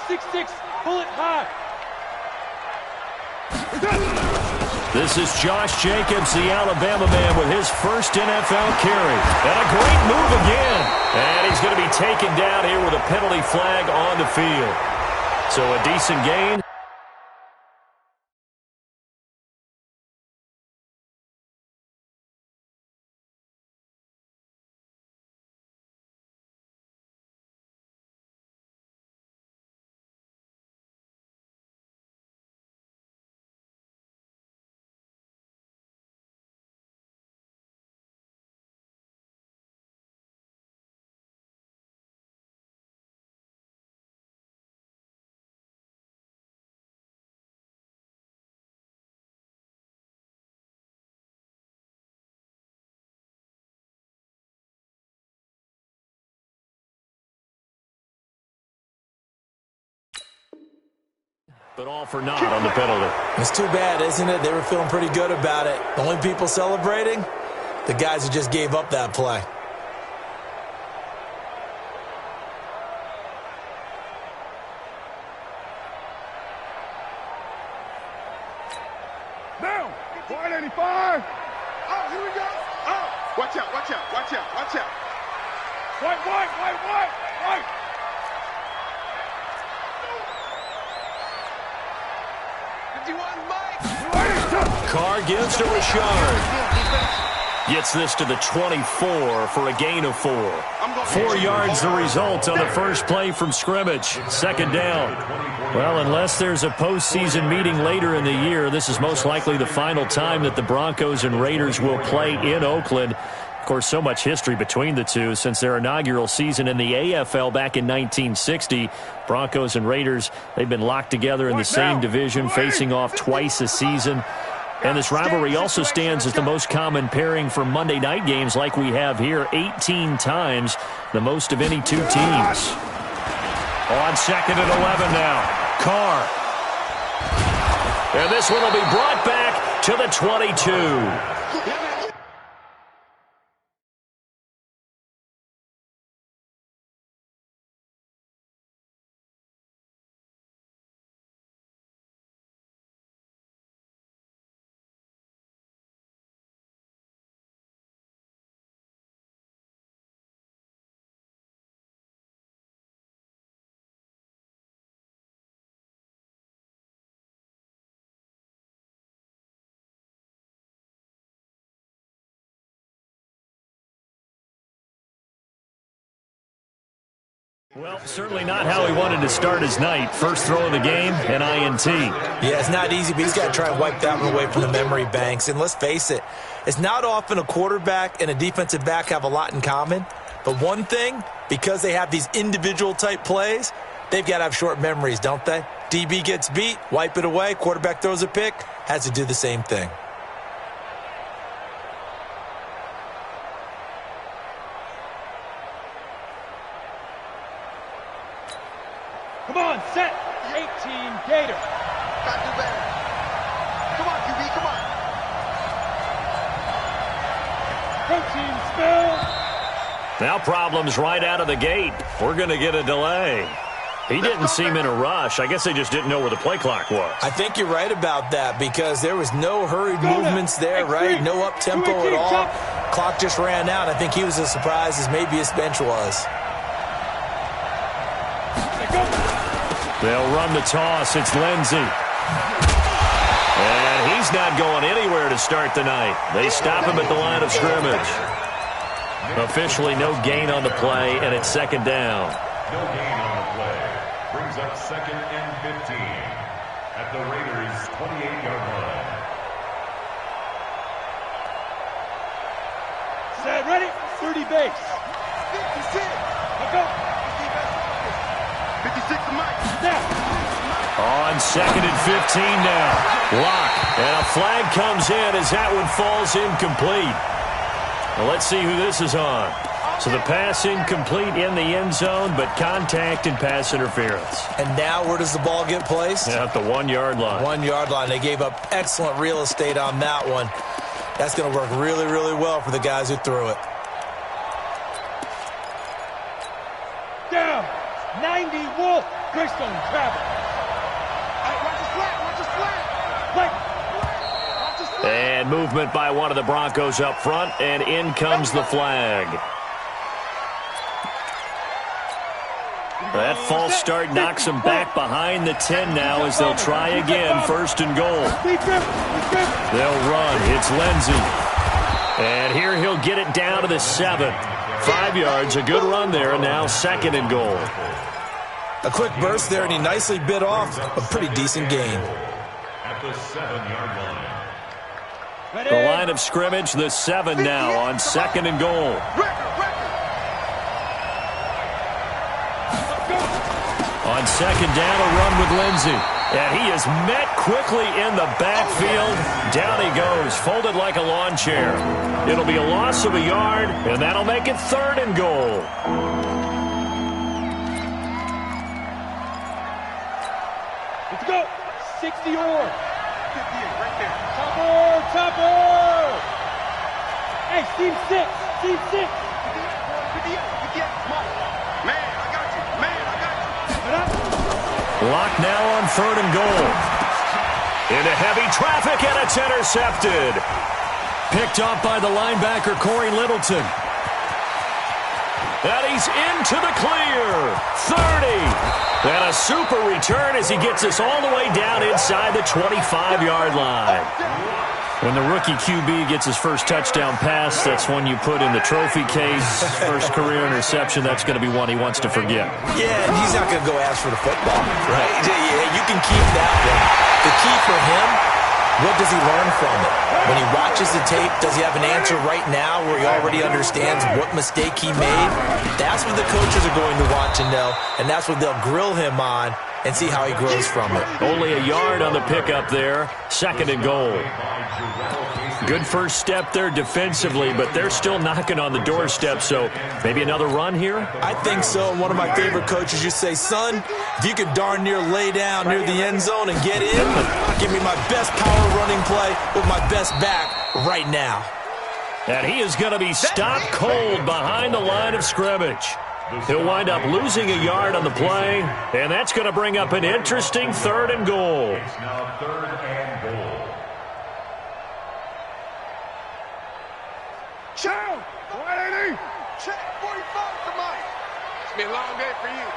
6'6", bullet high. This is Josh Jacobs, the Alabama man, with his first NFL carry. And a great move again. And he's going to be taken down here with a penalty flag on the field. So a decent gain. But all for naught on the penalty. It's too bad, isn't it? They were feeling pretty good about it. The only people celebrating, the guys who just gave up that play. Down. 485. Oh, here we go. Oh. Watch out, watch out, watch out, watch out. White. Carr gives to Rashard. Gets this to the 24 for a gain of 4. 4 yards the result on the first play from scrimmage. Second down. Well, unless there's a postseason meeting later in the year, this is most likely the final time that the Broncos and Raiders will play in Oakland. Of course, so much history between the two since their inaugural season in the AFL back in 1960. Broncos and Raiders, they've been locked together in the same division, facing off twice a season. And this rivalry also stands as the most common pairing for Monday night games like we have here, 18 times, the most of any two teams. On second and 11 now, Carr. And this one will be brought back to the 22. Well, certainly not how he wanted to start his night. First throw of the game, an INT. Yeah, it's not easy, but he's got to try and wipe that one away from the memory banks. And let's face it, it's not often a quarterback and a defensive back have a lot in common. But one thing, because they have these individual type plays, they've got to have short memories, don't they? DB gets beat, wipe it away, quarterback throws a pick, has to do the same thing. Come on, set. 18, Gator. Gotta do better. Come on, QB, come on. Protein spill. Now problems right out of the gate. We're going to get a delay. He didn't seem in a rush. I guess they just didn't know where the play clock was. I think you're right about that because there was no hurried movements there, right? No up-tempo at all. Clock just ran out. I think he was as surprised as maybe his bench was. They'll run the toss. It's Lindsey. And he's not going anywhere to start the night. They stop him at the line of scrimmage. Officially no gain on the play, and it's second down. No gain on the play. Brings up second and 15 at the Raiders' 28-yard line. Set, ready? 30 base. 56. Let's go. 56 to Mike. On second and 15 now. Lock. And a flag comes in as that one falls incomplete. Well, let's see who this is on. So the pass incomplete in the end zone, but contact and pass interference. And now where does the ball get placed? Yeah, at the 1-yard line. 1-yard line. They gave up excellent real estate on that one. That's going to work really, really well for the guys who threw it. Down. 90 Wolf. Greystone travel. Hey, watch the flat. Watch the flat. Right. Watch the flat. And movement by one of the Broncos up front, and in comes the flag. That false start knocks them back behind the 10 now as they'll try again, first and goal. They'll run. It's Lindsey. And here he'll get it down to the 7. 5 yards, a good run there, and now second and goal. A quick burst there, and he nicely bit off a pretty decent gain. At the 7-yard line. The line of scrimmage, the 7 now on second and goal. On second down, a run with Lindsey. And he is met quickly in the backfield. Down he goes, folded like a lawn chair. It'll be a loss of a yard, and that'll make it third and goal. Let's go. 60 or. 58 right there. Topper. Hey, team 6. Team 6. 58. Come on. Man, I got you. Locked now on third and goal. Into heavy traffic, and it's intercepted. Picked up by the linebacker, Corey Littleton. And he's into the clear. 30. And a super return as he gets us all the way down inside the 25-yard line. When the rookie QB gets his first touchdown pass, that's one you put in the trophy case. First career interception, that's going to be one he wants to forget. Yeah, and he's not going to go ask for the football, right? Yeah, you can keep that one. The key for him, what does he learn from it? When he watches the tape, does he have an answer right now where he already understands what mistake he made? That's what the coaches are going to watch and know, and that's what they'll grill him on and see how he grows from it. Only a yard on the pickup there. Second and goal. Good first step there defensively, but they're still knocking on the doorstep, so maybe another run here? I think so. And one of my favorite coaches used to say, son, if you could darn near lay down near the end zone and get in, give me my best power running play with my best back right now. And he is going to be stopped cold behind the line of scrimmage. He'll wind up losing a yard on the play, and that's going to bring up an interesting third and goal. It's now third and goal. Chow! 180! Check 45 tonight. It's been a long day for you.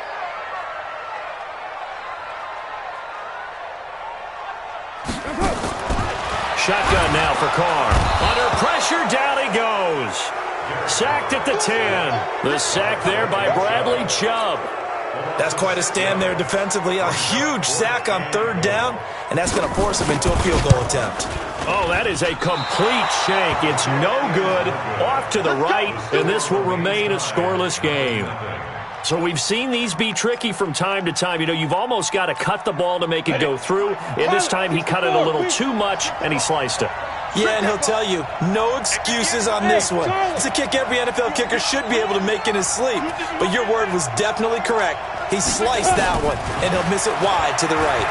Shotgun now for Carr. Under pressure, down he goes. Sacked at the 10. The sack there by Bradley Chubb. That's quite a stand there defensively. A huge sack on third down, and that's going to force him into a field goal attempt. Oh, that is a complete shank. It's no good. Off to the right, and this will remain a scoreless game. So we've seen these be tricky from time to time. You know, you've almost got to cut the ball to make it go through. And this time he cut it a little too much, and he sliced it. Yeah, and he'll tell you, no excuses on this one. It's a kick every NFL kicker should be able to make in his sleep. But your word was definitely correct. He sliced that one, and he'll miss it wide to the right.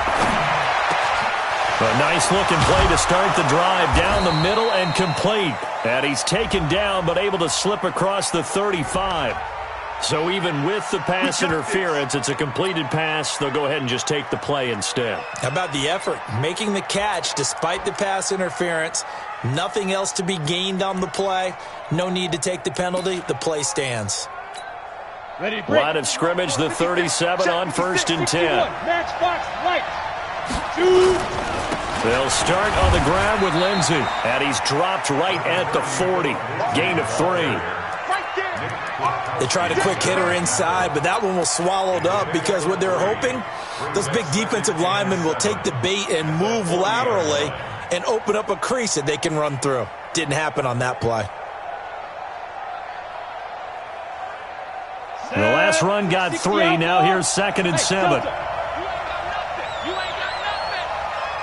A nice-looking play to start the drive down the middle and complete. And he's taken down but able to slip across the 35. So even with the pass interference, it's a completed pass. They'll go ahead and just take the play instead. How about the effort? Making the catch despite the pass interference. Nothing else to be gained on the play. No need to take the penalty. The play stands. Line of scrimmage, the 37 on first and 10. Match box right. 2. They'll start on the ground with Lindsey. And he's dropped right at the 40. Gain of 3. They tried a quick hitter inside, but that one was swallowed up because what they're hoping, those big defensive linemen will take the bait and move laterally and open up a crease that they can run through. Didn't happen on that play. The last run got 3. Now here's second and 7.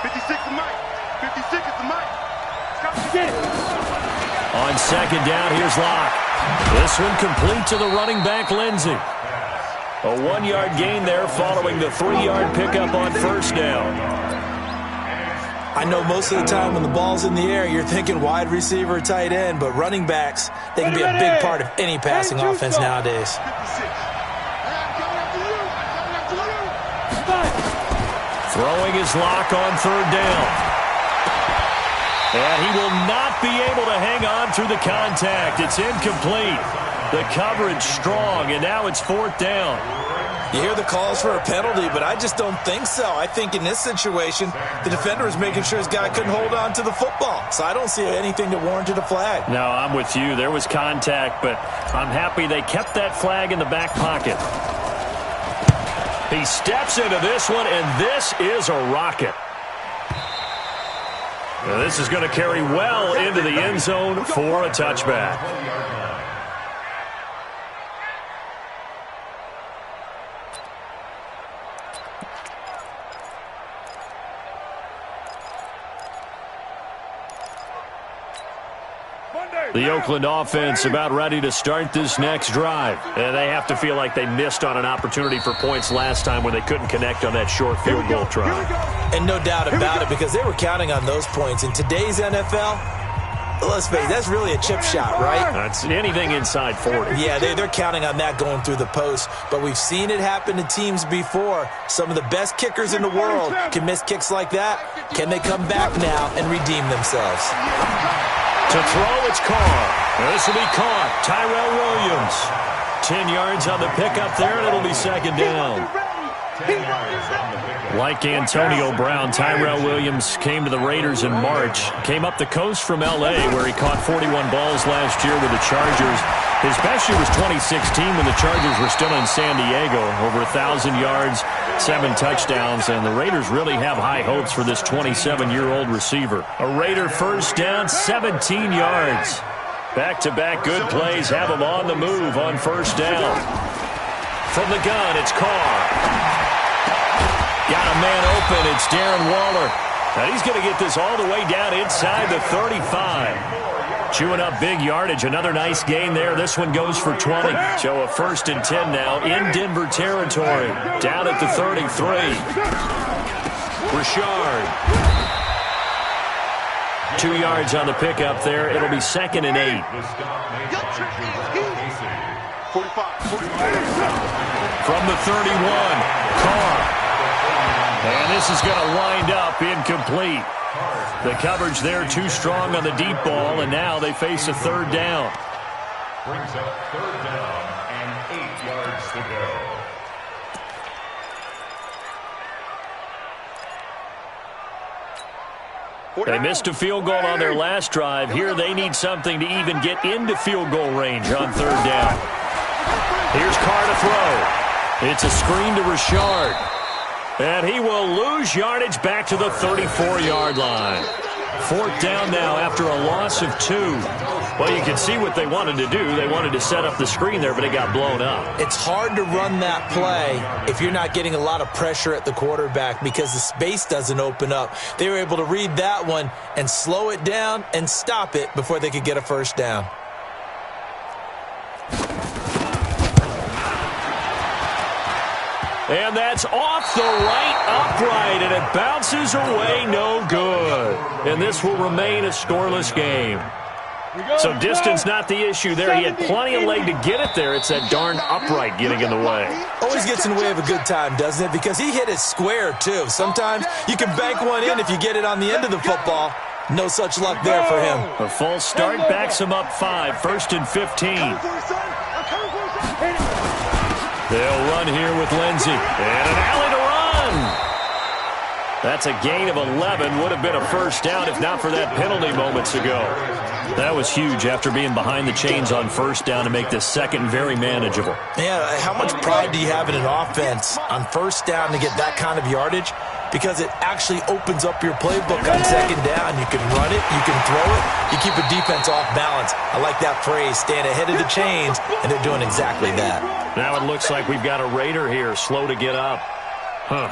56 is Mike. 56 is the Mike. Get it. On second down, here's Locke. This one complete to the running back, Lindsey. A 1-yard gain there following the 3-yard pickup on first down. I know most of the time when the ball's in the air, you're thinking wide receiver or tight end, but running backs, they can be a big part of any passing offense nowadays. 56. I'm coming after you. Throwing his lock on third down. And he will not be able to hang on through the contact. It's incomplete. The coverage strong, and now it's fourth down. You hear the calls for a penalty, but I just don't think so. I think in this situation, the defender is making sure his guy couldn't hold on to the football. So I don't see anything that warranted a flag. No, I'm with you. There was contact, but I'm happy they kept that flag in the back pocket. He steps into this one, and this is a rocket. Now, this is going to carry well into the end zone for a touchback. The Oakland offense about ready to start this next drive. And they have to feel like they missed on an opportunity for points last time when they couldn't connect on that short field goal try. And no doubt about it, because they were counting on those points. In today's NFL, let's face it, that's really a chip shot, right? That's anything inside 40. Yeah, they're counting on that going through the post. But we've seen it happen to teams before. Some of the best kickers in the world can miss kicks like that. Can they come back now and redeem themselves? To throw, it's Carr. This will be caught. Tyrell Williams. 10 yards on the pickup there, and it'll be second down. Like Antonio Brown, Tyrell Williams came to the Raiders in March. Came up the coast from L.A., where he caught 41 balls last year with the Chargers. His best year was 2016 when the Chargers were still in San Diego. Over 1,000 yards, 7 touchdowns, and the Raiders really have high hopes for this 27-year-old receiver. A Raider first down, 17 yards. Back-to-back good plays have him on the move on first down. From the gun, it's Carr. Got a man open. It's Darren Waller. Now he's going to get this all the way down inside the 35. Chewing up big yardage. Another nice gain there. This one goes for 20. So a 1st and 10 now in Denver territory. Down at the 33. Richard. 2 yards on the pickup there. It'll be 2nd and 8. From the 31, Carr. And this is going to wind up incomplete. The coverage there too strong on the deep ball, and now they face a third down. Brings up third down and 8 yards to go. They missed a field goal on their last drive. Here they need something to even get into field goal range on third down. Here's Carr to throw. It's a screen to Richard. And he will lose yardage back to the 34-yard line. Fourth down now after a loss of 2. Well, you can see what they wanted to do. They wanted to set up the screen there, but it got blown up. It's hard to run that play if you're not getting a lot of pressure at the quarterback because the space doesn't open up. They were able to read that one and slow it down and stop it before they could get a first down. And that's off the right upright, and it bounces away no good. And this will remain a scoreless game. So distance not the issue there. He had plenty of leg to get it there. It's that darn upright getting in the way. Always gets in the way of a good time, doesn't it? Because he hit it square, too. Sometimes you can bank one in if you get it on the end of the football. No such luck there for him. A false start backs him up 5, 1st and 15. They'll run here with Lindsey. And an alley to run. That's a gain of 11. Would have been a first down if not for that penalty moments ago. That was huge after being behind the chains on first down to make this second very manageable. Yeah, how much pride do you have in an offense on first down to get that kind of yardage? Because it actually opens up your playbook on second down. You can run it, you can throw it, you keep a defense off balance. I like that phrase, staying ahead of the chains, and they're doing exactly that. Now it looks like we've got a Raider here, slow to get up.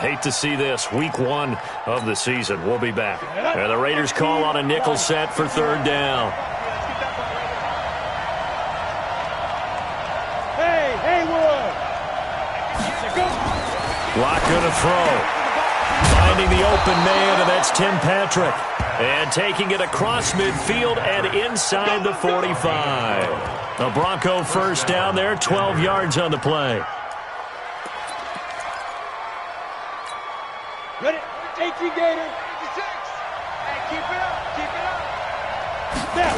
Hate to see this. Week 1 of the season. We'll be back. And the Raiders call on a nickel set for third down. Hey, Haywood! Lock gonna throw. Finding the open man, and that's Tim Patrick. And taking it across midfield and inside the 45. A Bronco first down there, 12 yards on the play. Ready? 18 Gator. 56. Hey, keep it up. Keep it up. Step.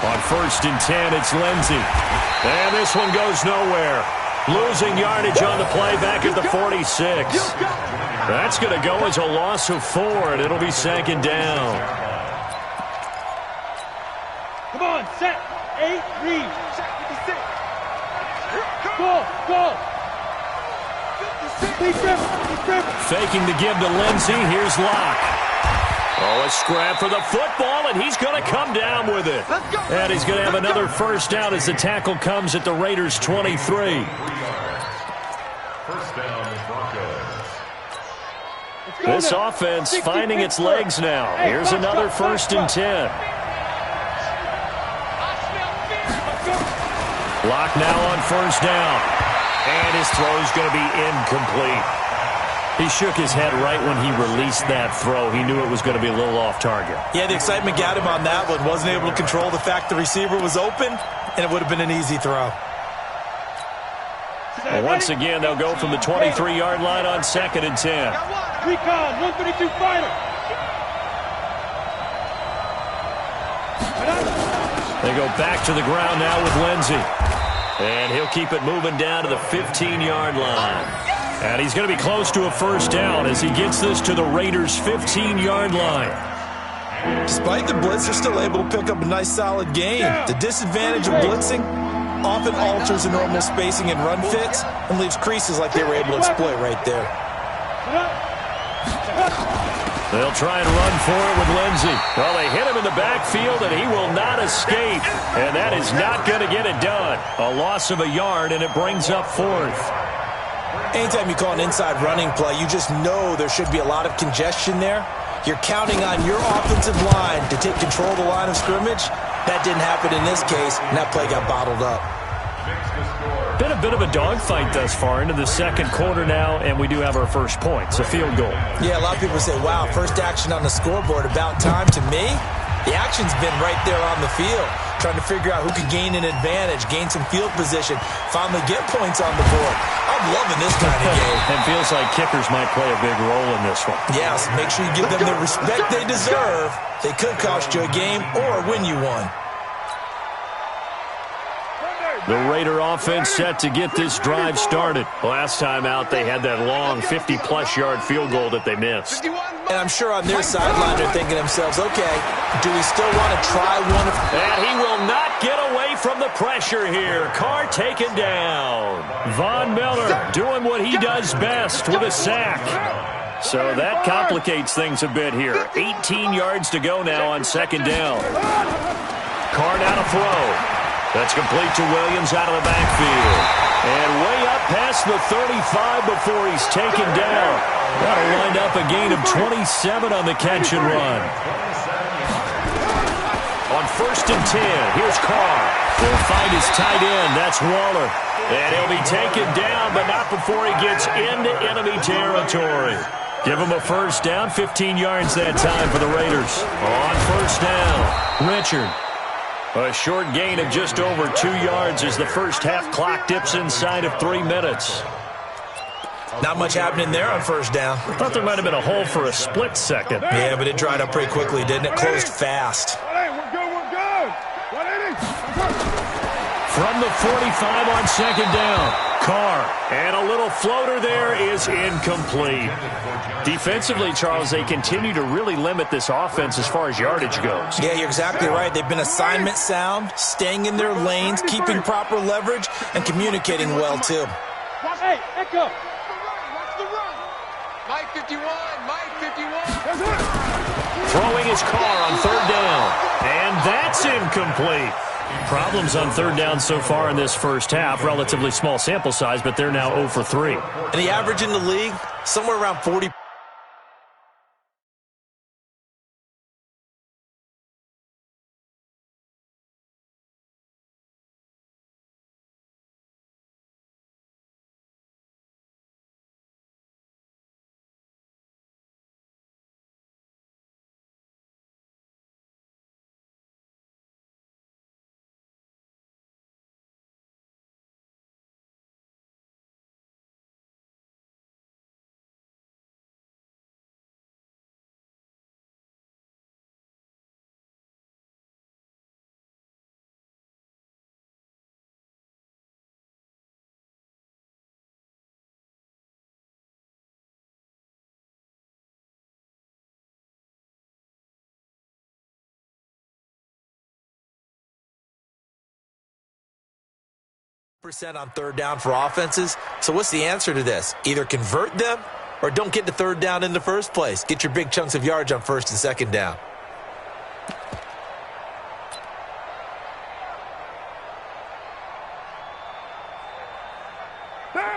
On 1st and 10, it's Lindsey. And this one goes nowhere. Losing yardage on the play back at the 46. That's going to go as a loss of 4, and it'll be 2nd down. Come on, set. 8, read. 56. Go. Faking the give to Lindsey. Here's Locke. Oh, a scrap for the football, and he's going to come down with it. And he's going to have another first down as the tackle comes at the Raiders' 23. First down, Broncos. This offense finding its legs now. Here's another 1st and 10. Locke now on 1st down. And his throw's going to be incomplete. He shook his head right when he released that throw. He knew it was going to be a little off target. Yeah, the excitement got him on that one. Wasn't able to control the fact the receiver was open, and it would have been an easy throw. Well, once again, they'll go from the 23-yard line on 2nd and 10. Recon, 132 fighter. They go back to the ground now with Lindsey. And he'll keep it moving down to the 15-yard line. And he's going to be close to a first down as he gets this to the Raiders' 15-yard line. Despite the blitz, they're still able to pick up a nice, solid gain. The disadvantage of blitzing often alters the normal spacing and run fits and leaves creases like they were able to exploit right there. They'll try and run for it with Lindsey. Well, they hit him in the backfield, and he will not escape. And that is not going to get it done. A loss of a yard, and it brings up 4th. Anytime you call an inside running play, you just know there should be a lot of congestion there. You're counting on your offensive line to take control of the line of scrimmage. That didn't happen in this case, and that play got bottled up. Been a bit of a dogfight thus far into the 2nd quarter now, and we do have our first points, a field goal. Yeah, a lot of people say, wow, first action on the scoreboard, about time. To me, the action's been right there on the field, trying to figure out who could gain an advantage, gain some field position, finally get points on the board. I'm loving this kind of game. It feels like kickers might play a big role in this one. Yes, make sure you give them the respect they deserve. They could cost you a game or win you one. The Raider offense set to get this drive started. Last time out, they had that long 50-plus yard field goal that they missed. And I'm sure on their sideline they're thinking to themselves, okay, do we still want to try one? And he will not get away from the pressure here. Carr taken down. Von Miller doing what he does best with a sack. So that complicates things a bit here. 18 yards to go now on 2nd down. Carr now to throw. That's complete to Williams out of the backfield. And way up past the 35 before he's taken down. That'll wind up a gain of 27 on the catch and run. On 1st and 10, here's Carr. Will find his tight end. That's Waller. And he'll be taken down, but not before he gets into enemy territory. Give him a first down, 15 yards that time for the Raiders. On 1st down, Richard. A short gain of just over 2 yards as the first half clock dips inside of 3 minutes. Not much happening there on 1st down. I thought there might have been a hole for a split second. Yeah, but it dried up pretty quickly, didn't it? Closed fast. We're good. From the 45 on 2nd down. Carr, and a little floater there is incomplete. Defensively, Charles, they continue to really limit this offense as far as yardage goes. Yeah, you're exactly right. They've been assignment sound, staying in their lanes, keeping proper leverage, and communicating well, too. Hey, Echo. Watch the run. Mike 51. Throwing his Carr on 3rd down, and that's incomplete. Problems on 3rd down so far in this first half. Relatively small sample size, but they're now 0 for 3. And the average in the league, somewhere around 40. % on third down for offenses. So what's the answer to this? Either convert them or don't get to third down in the first place. Get your big chunks of yards on first and second down.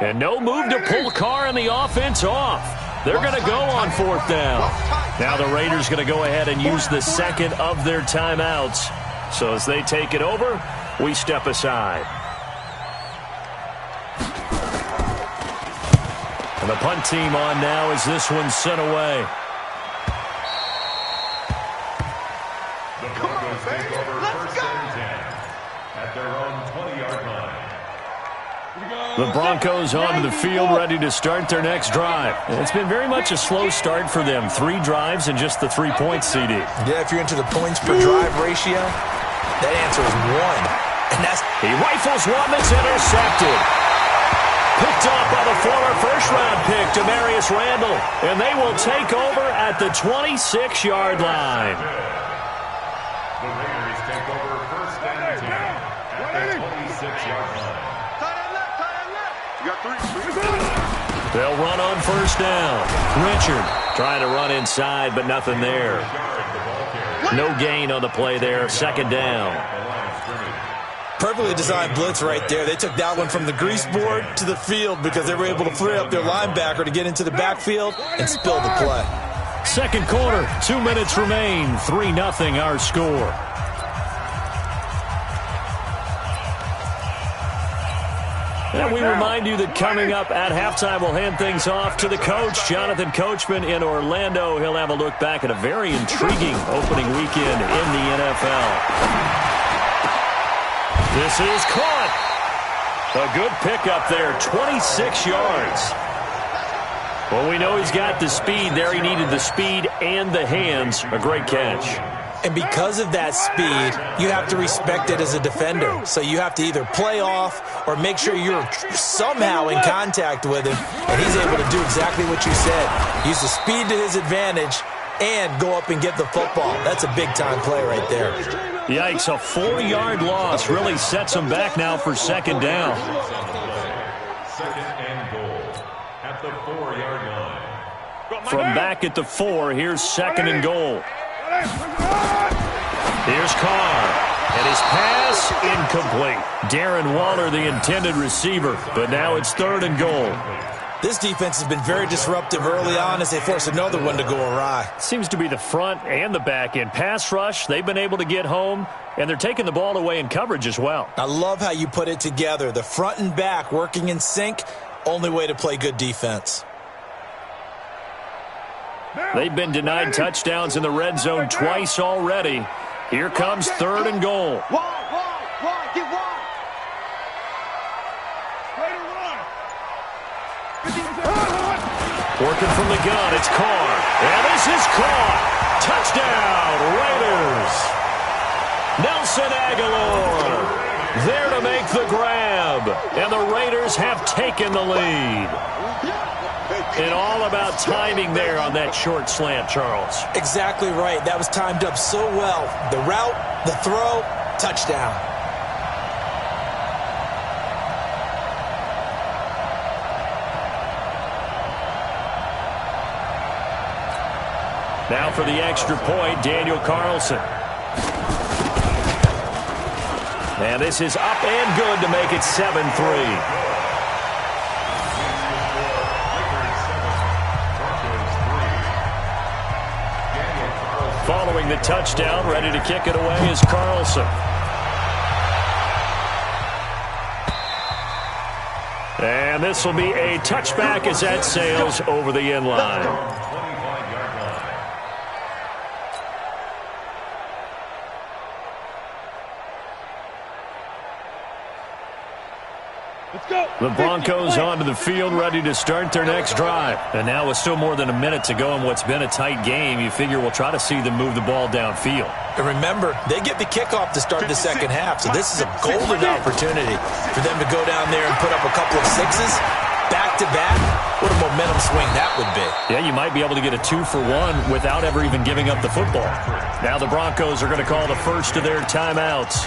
And no move to pull Carr and the offense off. They're going to go on fourth down. Now the Raiders going to go ahead and use the second of their timeouts. So as they take it over, we step aside. And the punt team on now as this one's sent away. The Broncos take over first and 10 at their own 20-yard line. The Broncos onto the field, ready to start their next drive. It's been very much a slow start for them. 3 drives and just the 3 points, CD. Yeah, if you're into the points per drive ratio, that answer is 1. And that's... He rifles one that's intercepted. Picked off by the former first-round pick, Demarius Randall. And they will take over at the 26-yard line. The Raiders take over first and 10 at the 26-yard line. You got 3. They'll run on first down. Richard trying to run inside, but nothing there. No gain on the play there. Second down. Perfectly designed blitz right there. They took that one from the grease board to the field because they were able to free up their linebacker to get into the backfield and spill the play. Second quarter, 2 minutes remain. 3-0 our score. And we remind you that coming up at halftime, we'll hand things off to the coach, Jonathan Coachman in Orlando. He'll have a look back at a very intriguing opening weekend in the NFL. This is caught. A good pickup there, 26 yards. Well, we know he's got the speed there. He needed the speed and the hands. A great catch. And because of that speed, you have to respect it as a defender. So you have to either play off or make sure you're somehow in contact with him. And he's able to do exactly what you said. Use the speed to his advantage and go up and get the football. That's a big-time play right there. Yikes, a 4-yard loss really sets him back now for second down. Second and goal at the 4-yard line. From back at the 4, here's second and goal. Here's Carr. And his pass incomplete. Darren Waller, the intended receiver. But now it's third and goal. This defense has been very disruptive early on as they force another one to go awry. Seems to be the front and the back end. Pass rush, they've been able to get home, and they're taking the ball away in coverage as well. I love how you put it together. The front and back working in sync, only way to play good defense. They've been denied touchdowns in the red zone twice already. Here comes third and goal. Get one. Working from the gun, it's Carr. And this is caught. Touchdown, Raiders. Nelson Aguilar there to make the grab. And the Raiders have taken the lead. And all about timing there on that short slant, Charles. Exactly right. That was timed up so well. The route, the throw, touchdown. Now for the extra point, Daniel Carlson. And this is up and good to make it 7-3. Following the touchdown, ready to kick it away is Carlson. And this will be a touchback as that sails over the end line. The Broncos onto the field, ready to start their next drive. And now with still more than a minute to go in what's been a tight game, you figure we'll try to see them move the ball downfield. And remember, they get the kickoff to start the second half, so this is a golden opportunity for them to go down there and put up a couple of sixes back-to-back. What a momentum swing that would be. Yeah, you might be able to get a 2-for-1 without ever even giving up the football. Now the Broncos are going to call the first of their timeouts.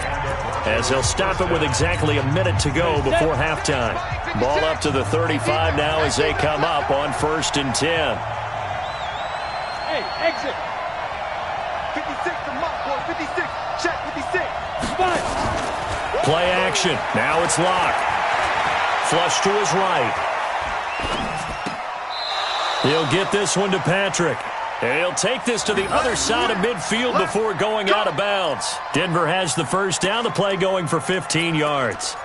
as they'll stop it with exactly a minute to go before halftime. Ball up to the 35 now as they come up on 1st and 10. Hey, exit. 56 to Mott, boy. 56. Check 56. Spot. Play action. Now it's Locke. Flush to his right. He'll get this one to Patrick. And he'll take this to the other side of midfield before going out of bounds. Denver has the first down. The play going for 15 yards.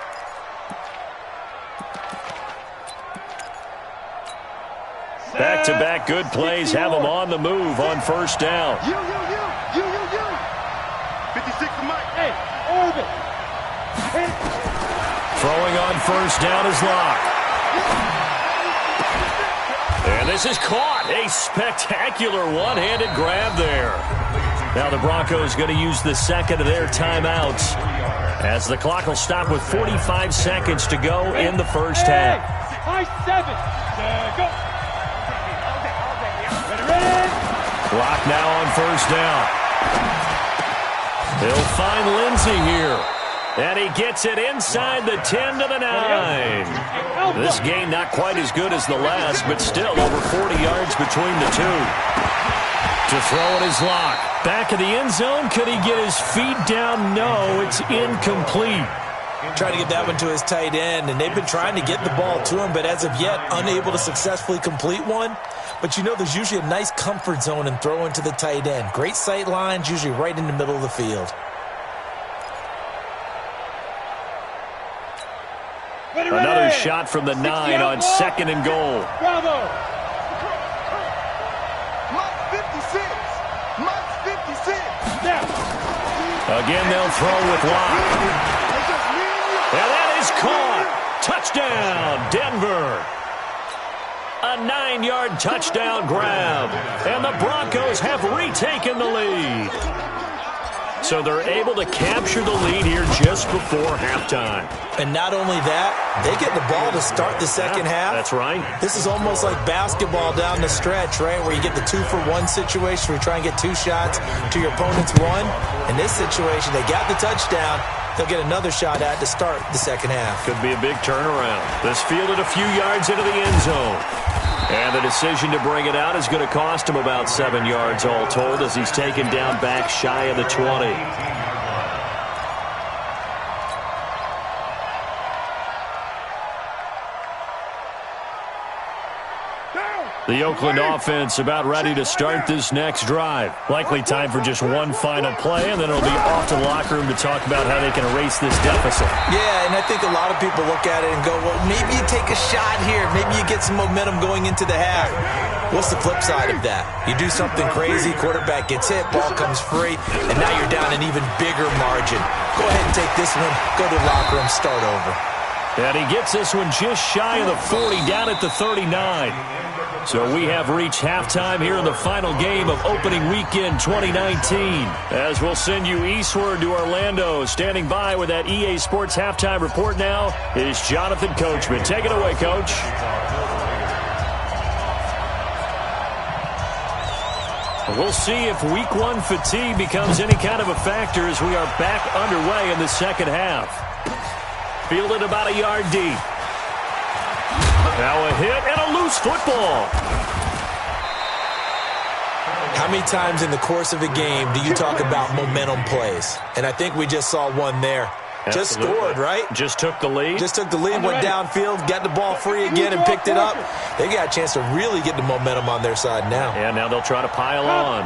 Back-to-back good plays have them on the move on first down. You. 56 to Mike. Hey, orbit. Throwing on first down is Locke. And this is caught. A spectacular one-handed grab there. Now the Broncos going to use the second of their timeouts as the clock will stop with 45 seconds to go in the first half. High 7. Go. Ready. Locke now on first down. He'll find Lindsey here. And he gets it inside the 10 to the 9. This game not quite as good as the last, but still over 40 yards between the two. To throw it is Locke. Back of the end zone. Could he get his feet down? No, it's incomplete. Trying to get that one to his tight end, and they've been trying to get the ball to him, but as of yet, unable to successfully complete one. But you know there's usually a nice comfort zone in throwing to the tight end. Great sight lines, usually right in the middle of the field. Another shot from the 9 on 2nd and goal. Bravo. Mike's 56. Mike's 56. Snap. Again, they'll throw with Locke. And that is caught. Touchdown, Denver. A 9-yard touchdown grab. And the Broncos have retaken the lead. So they're able to capture the lead here just before halftime. And not only that, they get the ball to start the second half. That's right. This is almost like basketball down the stretch, right, where you get the 2-for-1 situation where you try and get 2 shots to your opponent's 1. In this situation, they got the touchdown. They'll get another shot at to start the second half. Could be a big turnaround. This fielded a few yards into the end zone. And the decision to bring it out is going to cost him about 7 yards all told as he's taken down back shy of the 20. The Oakland offense about ready to start this next drive. Likely time for just one final play, and then it'll be off to the locker room to talk about how they can erase this deficit. Yeah, and I think a lot of people look at it and go, well, maybe you take a shot here. Maybe you get some momentum going into the half. What's the flip side of that? You do something crazy, quarterback gets hit, ball comes free, and now you're down an even bigger margin. Go ahead and take this one, go to the locker room, start over. And he gets this one just shy of the 40, down at the 39. So we have reached halftime here in the final game of opening weekend 2019. As we'll send you eastward to Orlando. Standing by with that EA Sports halftime report now is Jonathan Coachman. Take it away, Coach. We'll see if week 1 fatigue becomes any kind of a factor as we are back underway in the second half. Fielded about a yard deep. Now a hit and a loose football. How many times in the course of a game do you talk about momentum plays? And I think we just saw one there. Absolutely. Just scored, right? Just took the lead. Just took the lead, went downfield, got the ball free again and picked it up. They got a chance to really get the momentum on their side now. And now they'll try to pile on.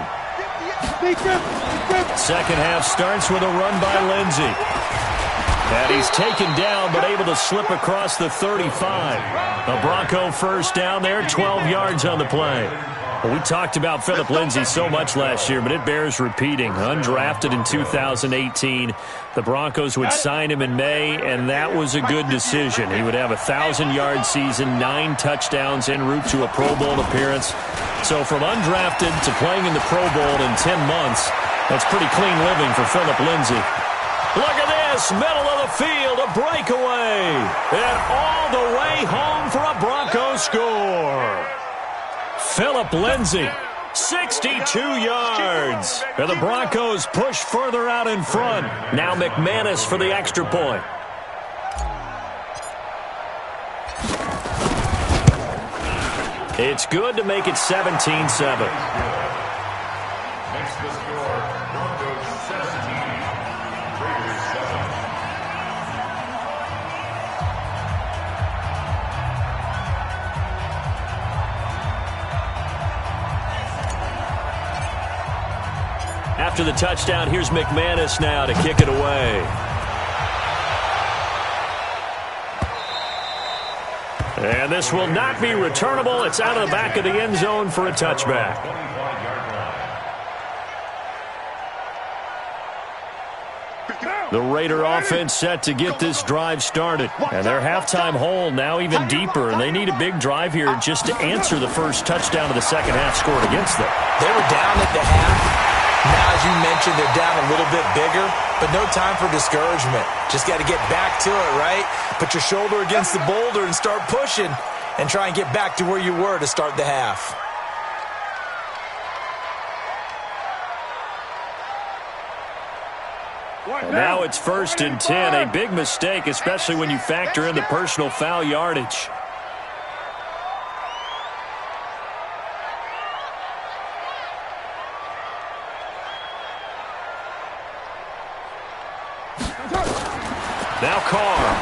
Second half starts with a run by Lindsey. And he's taken down but able to slip across the 35. A Bronco first down there, 12 yards on the play. Well, we talked about Phillip Lindsay so much last year, but it bears repeating. Undrafted in 2018. The Broncos would sign him in May, and that was a good decision. He would have a 1,000-yard season, 9 touchdowns en route to a Pro Bowl appearance. So from undrafted to playing in the Pro Bowl in 10 months, that's pretty clean living for Phillip Lindsay. Look at this, middle of the field, a breakaway. And all the way home for a Broncos score. Phillip Lindsay 62 yards. And the Broncos push further out in front. Now McManus for the extra point. It's good to make it 17-7. Makes the score Broncos 17, Raiders 7. After the touchdown, here's McManus now to kick it away. And this will not be returnable. It's out of the back of the end zone for a touchback. The Raider offense set to get this drive started. And their halftime hole now even deeper. And they need a big drive here just to answer the first touchdown of the second half scored against them. They were down at the half. Now, as you mentioned, they're down a little bit bigger, but no time for discouragement. Just got to get back to it, right? Put your shoulder against the boulder and start pushing and try and get back to where you were to start the half. And now it's 1st and 10. A big mistake, especially when you factor in the personal foul yardage. Now Carr.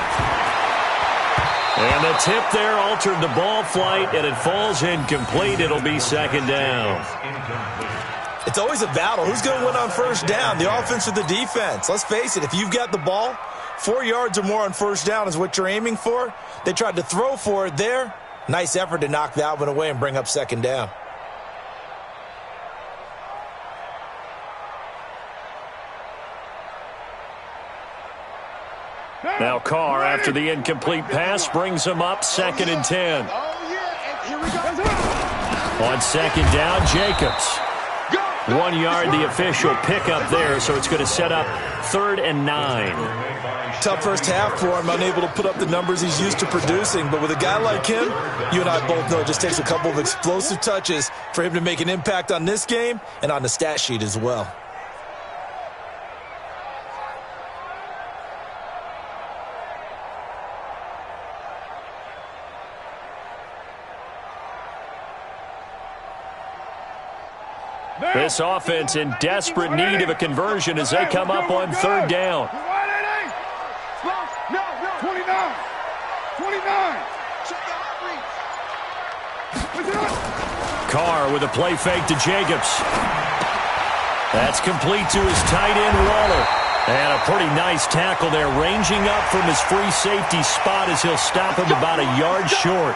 And the tip there altered the ball flight, and it falls incomplete. It'll be second down. It's always a battle. Who's going to win on first down, the offense or the defense? Let's face it, if you've got the ball, 4 yards or more on first down is what you're aiming for. They tried to throw for it there. Nice effort to knock that one away and bring up second down. Now Carr, after the incomplete pass, brings him up 2nd and 10. On second down, Jacobs. 1 yard, the official pickup there, so it's going to set up 3rd and 9. Tough first half for him, unable to put up the numbers he's used to producing. But with a guy like him, you and I both know it just takes a couple of explosive touches for him to make an impact on this game and on the stat sheet as well. This offense in desperate need of a conversion as they come up on 3rd down. 29. Carr with a play fake to Jacobs. That's complete to his tight end, Waller. And a pretty nice tackle there, ranging up from his free safety spot as he'll stop him about a yard short.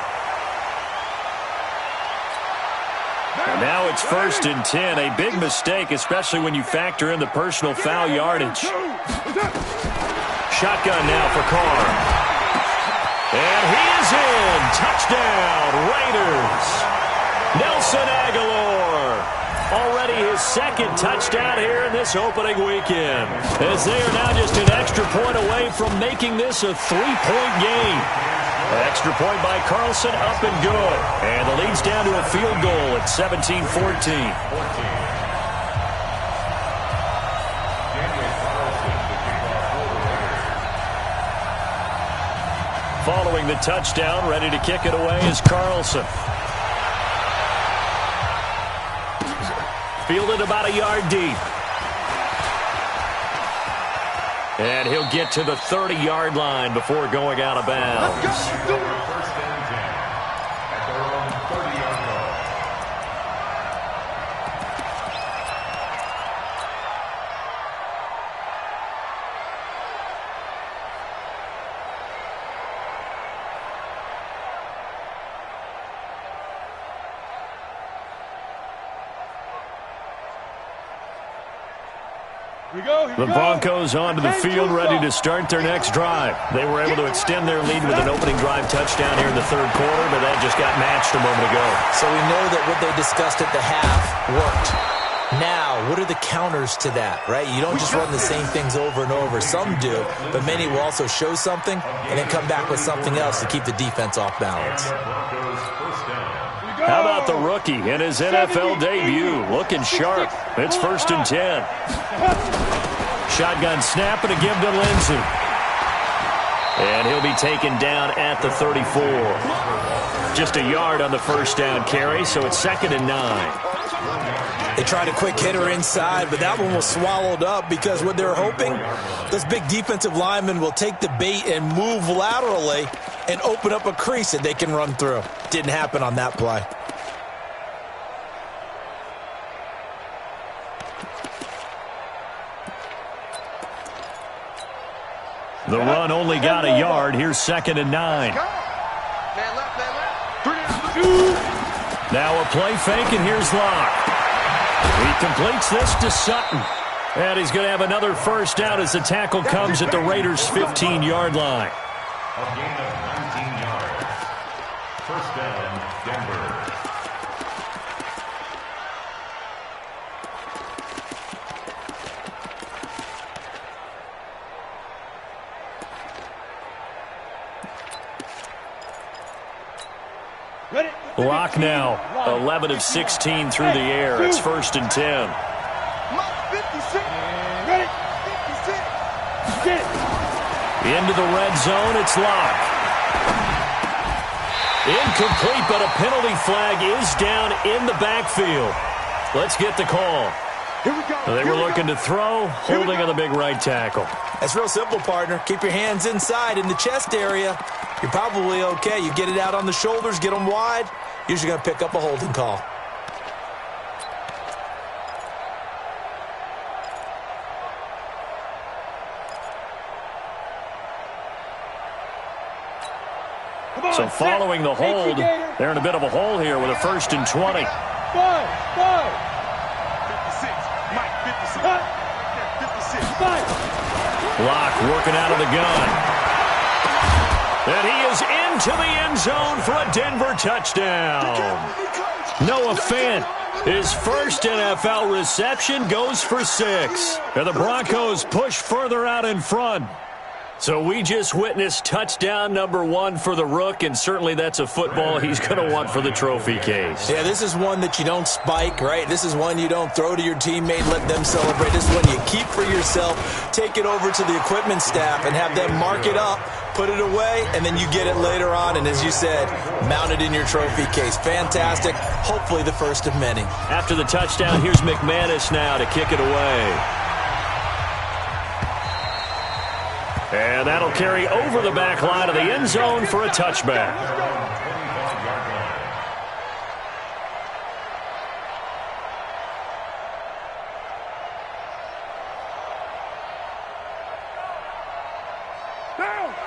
And now it's 1st and 10. A big mistake, especially when you factor in the personal foul yardage. Shotgun now for Carr. And he is in. Touchdown, Raiders. Nelson Aguilar. Already his 2nd touchdown here in this opening weekend. As they are now just an extra point away from making this a 3-point game. An extra point by Carlson, up and good. And the lead's down to a field goal at 17-14. Following the touchdown, ready to kick it away is Carlson. Fielded about a yard deep. And he'll get to the 30-yard line before going out of bounds. First and 10 at their own 30-yard line. The Broncos onto the field, ready to start their next drive. They were able to extend their lead with an opening drive touchdown here in the 3rd quarter, but that just got matched a moment ago. So we know that what they discussed at the half worked. Now, what are the counters to that, right? You don't just run the same things over and over. Some do, but many will also show something and then come back with something else to keep the defense off balance. How about the rookie in his NFL debut. Looking sharp. It's 1st and 10. Shotgun snap and a give to Lindsey. And he'll be taken down at the 34. Just a yard on the first down carry, so it's 2nd and 9. They tried a quick hitter inside, but that one was swallowed up because what they're hoping, those big defensive linemen will take the bait and move laterally and open up a crease that they can run through. Didn't happen on that play. The run only got a yard. Here's 2nd and 9. Now a play fake, and here's Locke. He completes this to Sutton. And he's going to have another first down as the tackle comes at the Raiders' 15-yard line. A gain of 19 yards. First down, Denver. Locke now 11 of 16 through the air. It's 1st and 10. Into the red zone, it's Locke. Incomplete, but a penalty flag is down in the backfield. Let's get the call. They were looking to throw, holding on the big right tackle. That's real simple, partner. Keep your hands inside in the chest area. You're probably okay. You get it out on the shoulders, get them wide. Usually going to pick up a holding call. So following the hold, they're in a bit of a hole here with a 1st and 20. 56. Mike, 56. 56. Locke working out of the gun. And he is into the end zone for a Denver touchdown. Noah Fant, his first NFL reception, goes for 6. And the Broncos push further out in front. So we just witnessed touchdown number 1 for the Rook, and certainly that's a football he's going to want for the trophy case. Yeah, this is one that you don't spike, right? This is one you don't throw to your teammate, let them celebrate. This is one you keep for yourself, take it over to the equipment staff, and have them mark it up, put it away, and then you get it later on, and as you said, mount it in your trophy case. Fantastic. Hopefully the first of many. After the touchdown, here's McManus now to kick it away. And that'll carry over the back line of the end zone for a touchback.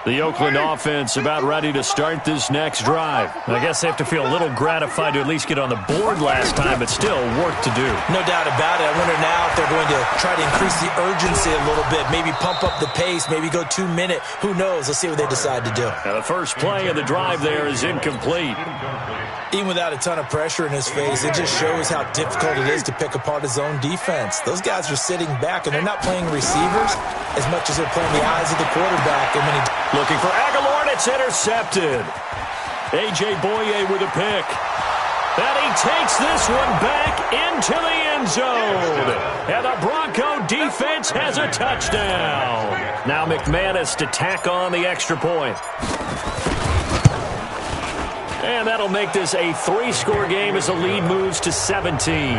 The Oakland offense about ready to start this next drive. I guess they have to feel a little gratified to at least get on the board last time, but still work to do. No doubt about it. I wonder now if they're going to try to increase the urgency a little bit, maybe pump up the pace, maybe go 2-minute. Who knows? Let's see what they decide to do. Now the first play of the drive there is incomplete. Even without a ton of pressure in his face, it just shows how difficult it is to pick apart his own defense. Those guys are sitting back, and they're not playing receivers as much as they're playing the eyes of the quarterback. And when he looking for Aguilar, and it's intercepted. A.J. Boye with a pick. And he takes this one back into the end zone. And the Bronco defense has a touchdown. Now McManus to tack on the extra point. And that'll make this a 3-score game as the lead moves to 17.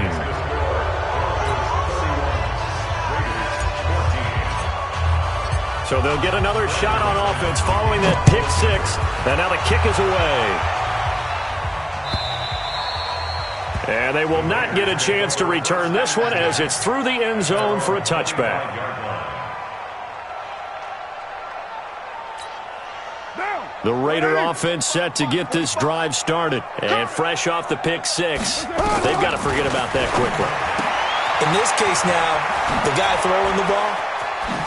So they'll get another shot on offense following that pick 6. And now the kick is away. And they will not get a chance to return this one as it's through the end zone for a touchback. The Raider offense set to get this drive started. And fresh off the pick 6, they've got to forget about that quickly. In this case now, the guy throwing the ball,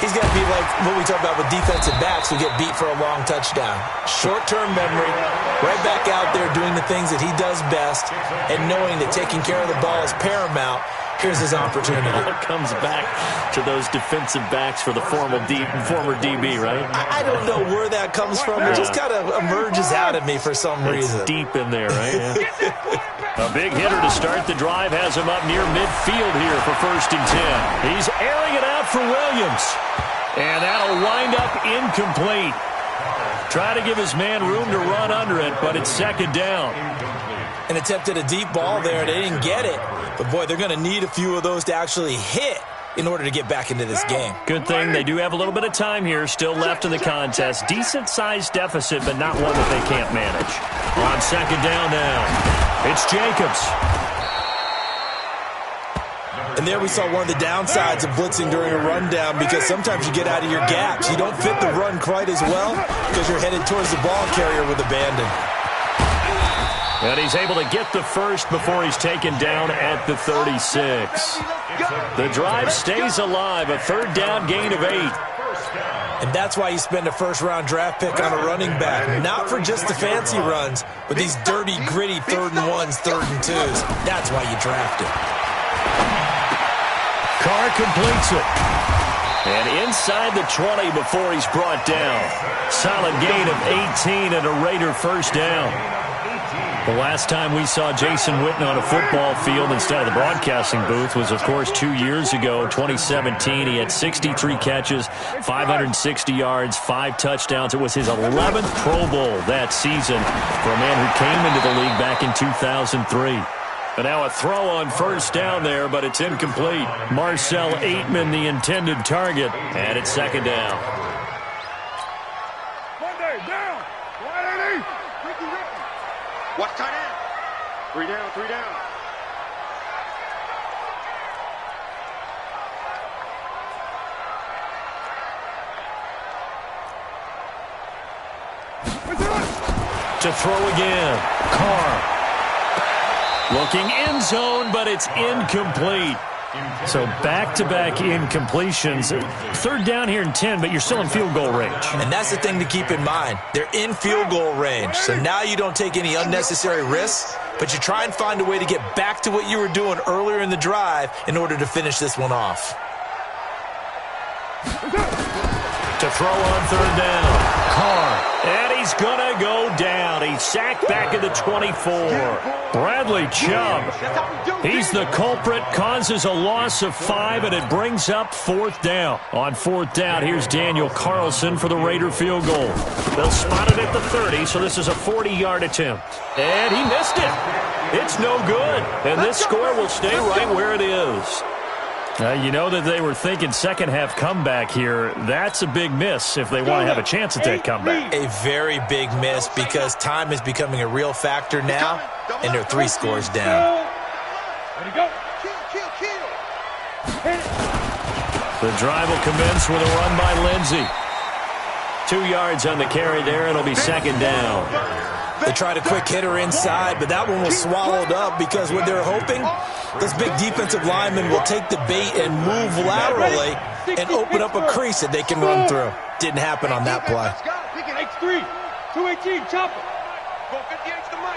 he's got to be like what we talk about with defensive backs who get beat for a long touchdown. Short-term memory, right back out there doing the things that he does best, and knowing that taking care of the ball is paramount. Here's his opportunity. It comes back to those defensive backs for the former DB, right? I don't know where that comes from. It just kind of emerges out at me for some reason. It's deep in there, right? Yeah. A big hitter to start the drive has him up near midfield here for 1st and 10. He's airing it out for Williams. And that'll wind up incomplete. Try to give his man room to run under it, but it's 2nd down. And attempted a deep ball there. They didn't get it. But, boy, they're going to need a few of those to actually hit in order to get back into this game. Good thing they do have a little bit of time here still left in the contest. Decent-sized deficit, but not one that they can't manage. On 2nd down now, it's Jacobs. And there we saw one of the downsides of blitzing during a rundown, because sometimes you get out of your gaps. You don't fit the run quite as well because you're headed towards the ball carrier with abandon. And he's able to get the first before he's taken down at the 36. The drive stays alive, a 3rd down gain of 8. And that's why you spend a 1st-round draft pick on a running back. Not for just the fancy runs, but these dirty, gritty 3rd and 1s, 3rd and 2s. That's why you draft it. Carr completes it. And inside the 20 before he's brought down. Solid gain of 18 and a Raider 1st down. The last time we saw Jason Witten on a football field instead of the broadcasting booth was, of course, 2 years ago, 2017. He had 63 catches, 560 yards, 5 touchdowns. It was his 11th Pro Bowl that season for a man who came into the league back in 2003. And now a throw on 1st down there, but it's incomplete. Marcel Aitman, the intended target, and it's 2nd down. Monday, down. 180. Watch tight end. 3 down, 3 down. To throw again. Carr. Looking end zone, but it's incomplete. So back-to-back incompletions. 3rd down here in 10, but you're still in field goal range. And that's the thing to keep in mind. They're in field goal range. So now you don't take any unnecessary risks, but you try and find a way to get back to what you were doing earlier in the drive in order to finish this one off. To throw on 3rd down. Carr. And he's going to go down. He's sacked back at the 24. Bradley Chubb. He's the culprit, causes a loss of 5, and it brings up 4th down. On 4th down, here's Daniel Carlson for the Raider field goal. They'll spot it at the 30, so this is a 40-yard attempt. And he missed it. It's no good. And this score will stay right where it is. You know that they were thinking second-half comeback here. That's a big miss if they want to have a chance at that comeback. A very big miss because time is becoming a real factor now, and they're 3 scores down. Ready, go. Kill. The drive will commence with a run by Lindsey. 2 yards on the carry there. It'll be 2nd down. They tried a quick hitter inside, but that one was swallowed up because what they're hoping, this big defensive lineman will take the bait and move laterally and open up a crease that they can run through. Didn't happen on that play. X3, 218, chopper. Go 58 to the mic.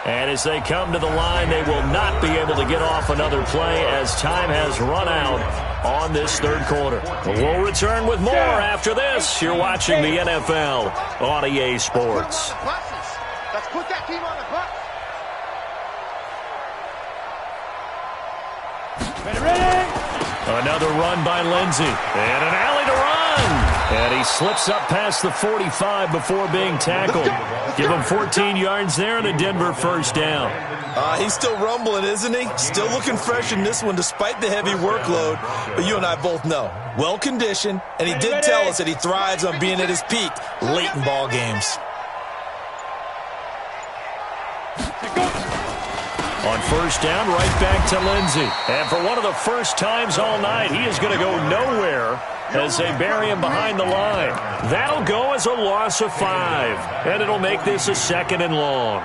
And as they come to the line, they will not be able to get off another play as time has run out on this 3rd quarter. We'll return with more after this. You're watching the NFL on EA Sports. Let's put that team on the bus. Ready. Another run by Lindsey. And an alley to run. And he slips up past the 45 before being tackled. Give him 14 yards there and a Denver 1st down. He's still rumbling, isn't he? Still looking fresh in this one despite the heavy workload. But you and I both know, well-conditioned, and he did tell us that he thrives on being at his peak late in ball games. On 1st down, right back to Lindsey. And for one of the first times all night, he is going to go nowhere as they bury him behind the line. That'll go as a loss of 5, and it'll make this a 2nd and long.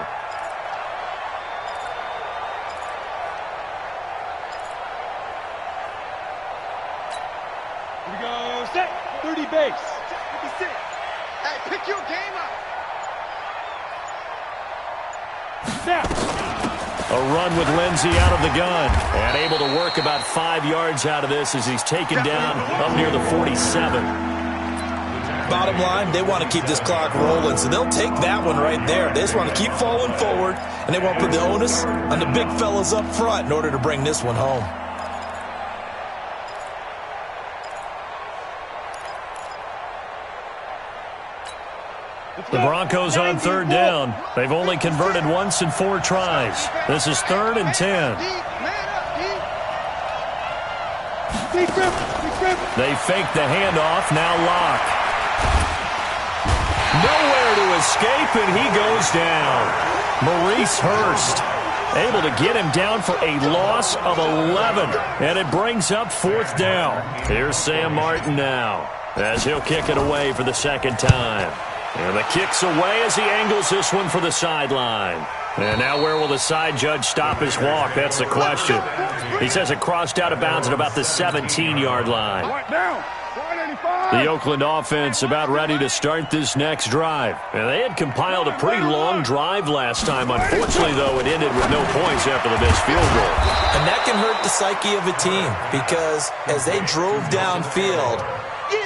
Here we go, set, 30 base. 56. Hey, pick your game up. A run with Lindsey out of the gun. And able to work about 5 yards out of this as he's taken down up near the 47. Bottom line, they want to keep this clock rolling, so they'll take that one right there. They just want to keep falling forward, and they want to put the onus on the big fellas up front in order to bring this one home. The Broncos on third down. They've only converted once in 4 tries. This is 3rd and 10. They fake the handoff, now Lock. Nowhere to escape, and he goes down. Maurice Hurst able to get him down for a loss of 11, and it brings up 4th down. Here's Sam Martin now as he'll kick it away for the 2nd time. And the kick's away as he angles this one for the sideline. And now where will the side judge stop his walk? That's the question. He says it crossed out of bounds at about the 17-yard line. The Oakland offense about ready to start this next drive. And they had compiled a pretty long drive last time. Unfortunately, though, it ended with no points after the missed field goal. And that can hurt the psyche of a team because as they drove downfield,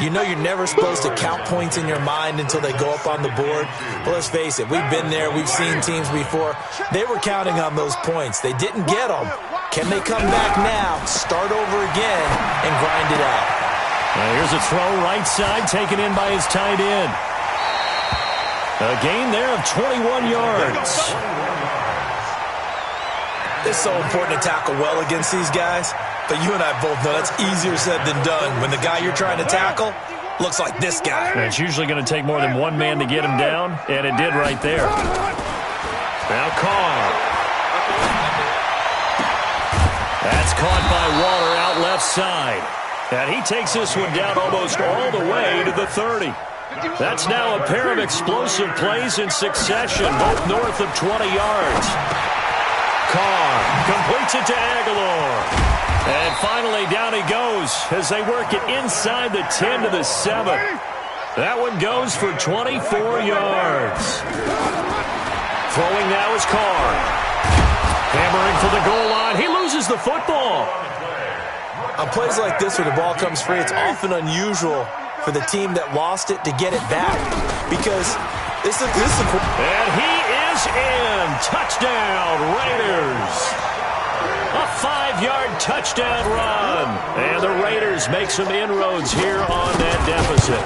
you know you're never supposed to count points in your mind until they go up on the board. But let's face it, we've been there. We've seen teams before. They were counting on those points. They didn't get them. Can they come back now, start over again, and grind it out? Here's a throw right side taken in by his tight end. A gain there of 21 yards. It's so important to tackle well against these guys. But you and I both know that's easier said than done when the guy you're trying to tackle looks like this guy. And it's usually going to take more than one man to get him down, and it did right there. Now Carr. That's caught by Waller out left side. And he takes this one down almost all the way to the 30. That's now a pair of explosive plays in succession, both north of 20 yards. Carr completes it to Aguilar. And finally, down he goes as they work it inside the 10 to the 7. That one goes for 24 yards. Throwing now is Carr. Hammering for the goal line. He loses the football. On plays like this where the ball comes free, it's often unusual for the team that lost it to get it back. Because this is and he is in. Touchdown, Raiders. A 5-yard touchdown run. And the Raiders make some inroads here on that deficit.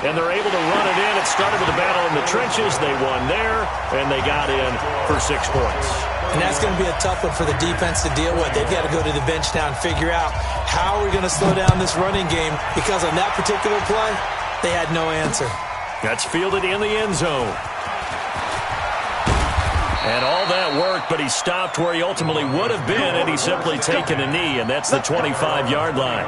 And they're able to run it in. It started with a battle in the trenches. They won there, and they got in for 6 points. And that's going to be a tough one for the defense to deal with. They've got to go to the bench now and figure out how are we going to slow down this running game, because on that particular play, they had no answer. That's fielded in the end zone. And all that work, but he stopped where he ultimately would have been, and he's simply taken a knee, and that's the 25-yard line.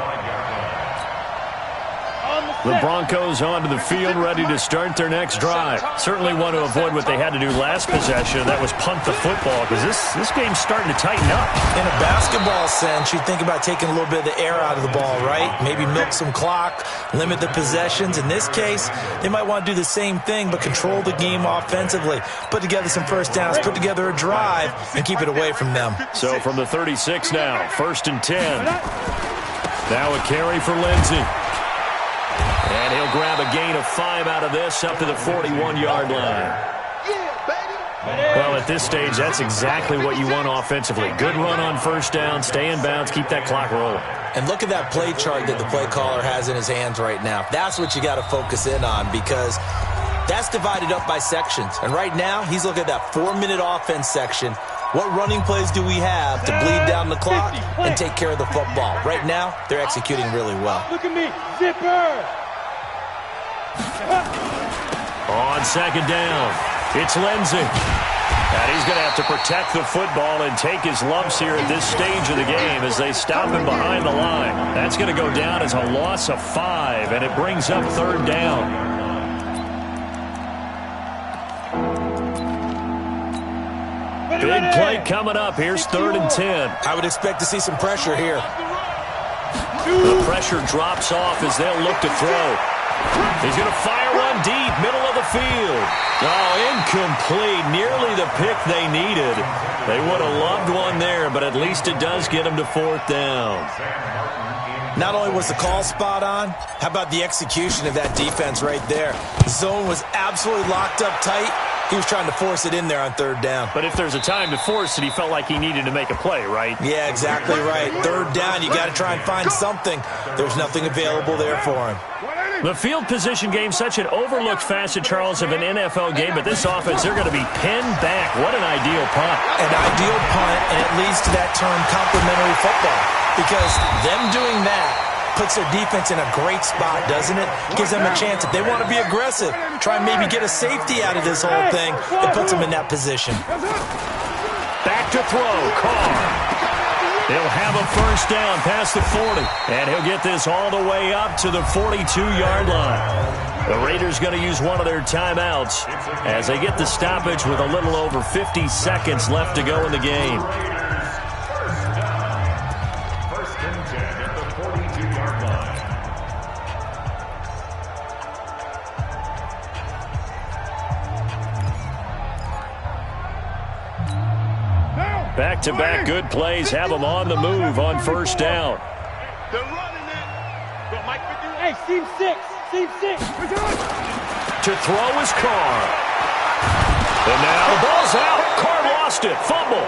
The Broncos onto the field, ready to start their next drive. Certainly want to avoid what they had to do last possession. That was punt the football, because this game's starting to tighten up. In a basketball sense, you think about taking a little bit of the air out of the ball, right? Maybe milk some clock, limit the possessions. In this case, they might want to do the same thing, but control the game offensively. Put together some first downs, put together a drive, and keep it away from them. So from the 36 now, 1st and 10. Now a carry for Lindsey. And he'll grab a gain of 5 out of this up to the 41-yard line. Well, at this stage, that's exactly what you want offensively. Good run on first down, stay in bounds, keep that clock rolling. And look at that play chart that the play caller has in his hands right now. That's what you got to focus in on, because that's divided up by sections. And right now, he's looking at that 4-minute offense section. What running plays do we have to bleed down the clock and take care of the football? Right now, they're executing really well. Look at me, zipper. On 2nd down, it's Lindsey. And he's going to have to protect the football and take his lumps here at this stage of the game as they stop him behind the line. That's going to go down as a loss of 5, and it brings up 3rd down. Big play coming up. Here's 3rd and 10. I would expect to see some pressure here. The pressure drops off as they'll look to throw. He's going to fire one deep, middle of the field. Oh, incomplete. Nearly the pick they needed. They would have loved one there, but at least it does get them to 4th down. Not only was the call spot on, how about the execution of that defense right there? The zone was absolutely locked up tight. He was trying to force it in there on 3rd down. But if there's a time to force it, he felt like he needed to make a play, right? Yeah, exactly right. 3rd down, you got to try and find something. There's nothing available there for him. The field position game, such an overlooked facet, Charles, of an NFL game, but this offense, they're going to be pinned back. What an ideal punt. An ideal punt, and it leads to that term complementary football, because them doing that puts their defense in a great spot, doesn't it? Gives them a chance. If they want to be aggressive, try and maybe get a safety out of this whole thing, it puts them in that position. Back to throw, Carr. He'll have a 1st down past the 40, and he'll get this all the way up to the 42-yard line. The Raiders going to use one of their timeouts as they get the stoppage with a little over 50 seconds left to go in the game. Back-to-back good plays have them on the move on 1st down. They're running it. Go, Mike, Hey, Steve 6. Steve 6. To throw is Carr. And now the ball's out. Carr lost it. Fumble.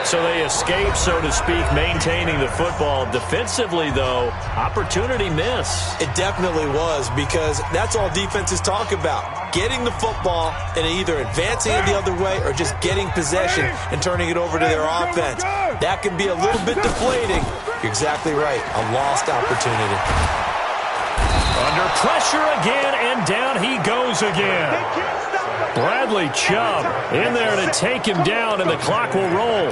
So they escape, so to speak, maintaining the football. Defensively, though, opportunity miss. It definitely was, because that's all defenses talk about. Getting the football and either advancing it the other way or just getting possession and turning it over to their offense. That can be a little bit deflating. You're exactly right. A lost opportunity. Under pressure again, and down he goes again. Bradley Chubb in there to take him down, and the clock will roll.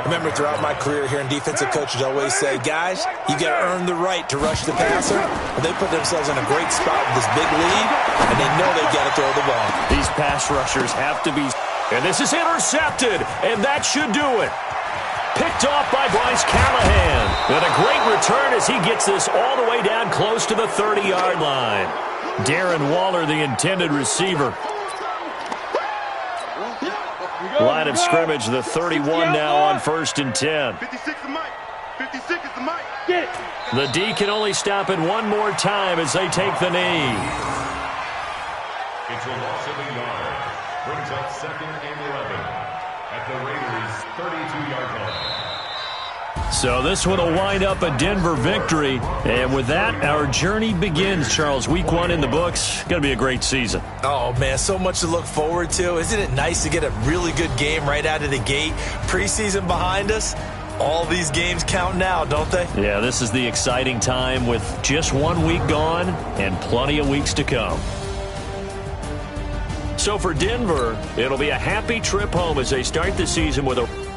Remember, throughout my career here in defensive coaches always say, guys, you got to earn the right to rush the passer. And they put themselves in a great spot with this big lead, and they know they got to throw the ball. These pass rushers have to be. And this is intercepted, and that should do it. Picked off by Bryce Callahan. And a great return as he gets this all the way down close to the 30-yard line. Darren Waller, the intended receiver. Line of scrimmage, the 31 now on 1st and 10. 56 is Mike. 56 is the Mike. Get it. The D can only stop it one more time as they take the knee. It's a loss of a yard. Brings up 2nd and 11 at the Raiders' 32-yard line. So this one will wind up a Denver victory. And with that, our journey begins, Charles. Week 1 in the books. Going to be a great season. Oh, man, so much to look forward to. Isn't it nice to get a really good game right out of the gate? Preseason behind us. All these games count now, don't they? Yeah, this is the exciting time with just 1 week gone and plenty of weeks to come. So for Denver, it'll be a happy trip home as they start the season with a